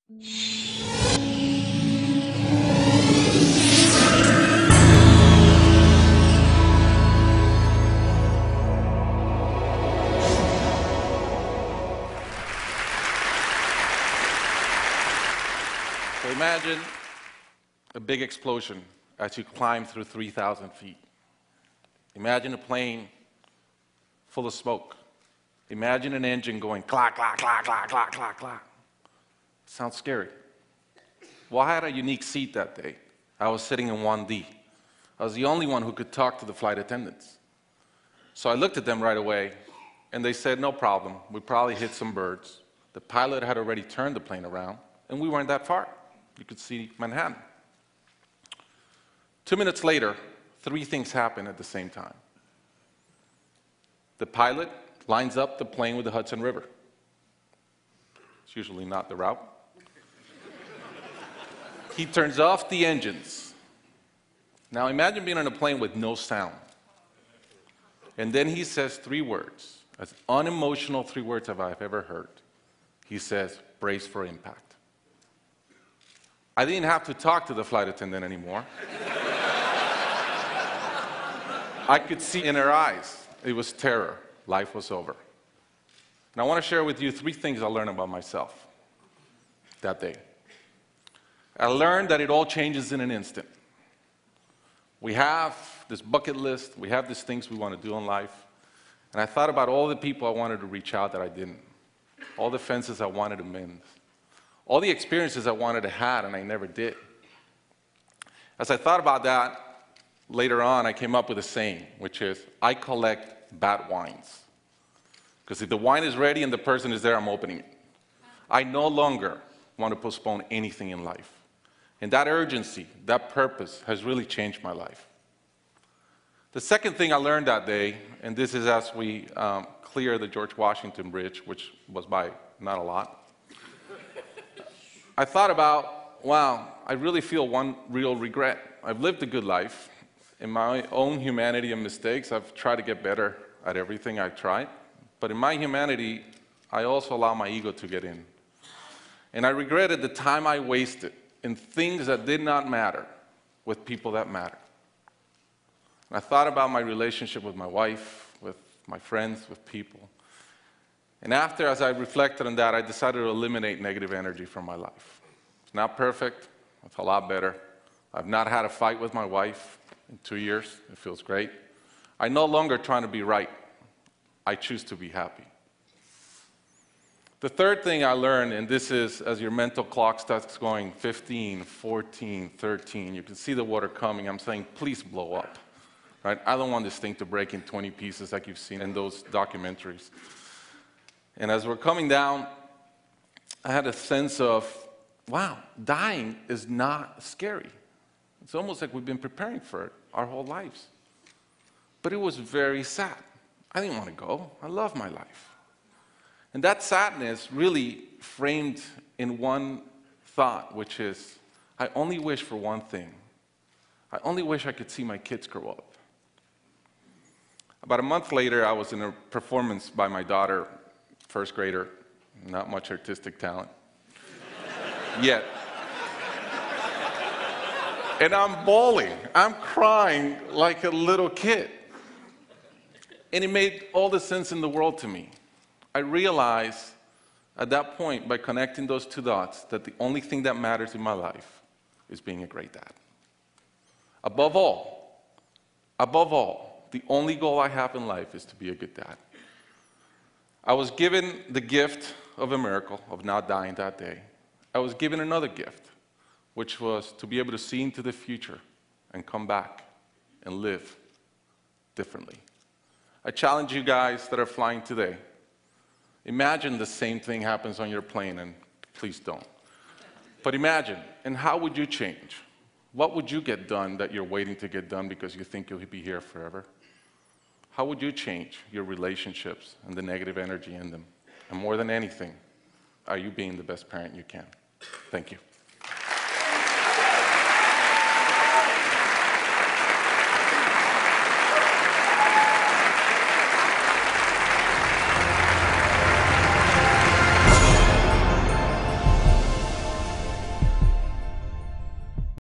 So imagine a big explosion as you climb through 3,000 feet. Imagine a plane full of smoke. Imagine an engine going clack, clack, clack, clack, clack, clack, clack. Sounds scary. Well, I had a unique seat that day. I was sitting in 1D. I was the only one who could talk to the flight attendants. So I looked at them right away, and they said, no problem. We probably hit some birds. The pilot had already turned the plane around, and we weren't that far. You could see Manhattan. 2 minutes later, 3 things happen at the same time. The pilot lines up the plane with the Hudson River. It's usually not the route. He turns off the engines. Now imagine being on a plane with no sound. And then he says 3 words, as unemotional 3 words as I've ever heard. He says, brace for impact. I didn't have to talk to the flight attendant anymore. I could see in her eyes, it was terror. Life was over. And I want to share with you 3 things I learned about myself that day. I learned that it all changes in an instant. We have this bucket list, we have these things we want to do in life, and I thought about all the people I wanted to reach out that I didn't, all the fences I wanted to mend, all the experiences I wanted to have and I never did. As I thought about that, later on I came up with a saying, which is, I collect bad wines. Because if the wine is ready and the person is there, I'm opening it. I no longer want to postpone anything in life. And that urgency, that purpose, has really changed my life. The second thing I learned that day, and this is as we clear the George Washington Bridge, which was by not a lot, I thought about, wow, I really feel one real regret. I've lived a good life. In my own humanity and mistakes, I've tried to get better at everything I've tried. But in my humanity, I also allow my ego to get in. And I regretted the time I wasted in things that did not matter with people that matter. And I thought about my relationship with my wife, with my friends, with people. And after, as I reflected on that, I decided to eliminate negative energy from my life. It's not perfect. It's a lot better. I've not had a fight with my wife in 2 years. It feels great. I'm no longer trying to be right. I choose to be happy. The third thing I learned, and this is as your mental clock starts going 15, 14, 13, you can see the water coming. I'm saying, please blow up. Right? I don't want this thing to break in 20 pieces like you've seen in those documentaries. And as we're coming down, I had a sense of, wow, dying is not scary. It's almost like we've been preparing for it our whole lives. But it was very sad. I didn't want to go. I love my life. And that sadness really framed in one thought, which is, I only wish for one thing. I only wish I could see my kids grow up. About a month later, I was in a performance by my daughter, first grader, not much artistic talent, yet. And I'm bawling, I'm crying like a little kid. And it made all the sense in the world to me. I realized at that point, by connecting those 2 dots, that the only thing that matters in my life is being a great dad. Above all, the only goal I have in life is to be a good dad. I was given the gift of a miracle, of not dying that day. I was given another gift, which was to be able to see into the future and come back and live differently. I challenge you guys that are flying today. Imagine the same thing happens on your plane, and please don't. But imagine, and how would you change? What would you get done that you're waiting to get done because you think you'll be here forever? How would you change your relationships and the negative energy in them? And more than anything, are you being the best parent you can? Thank you.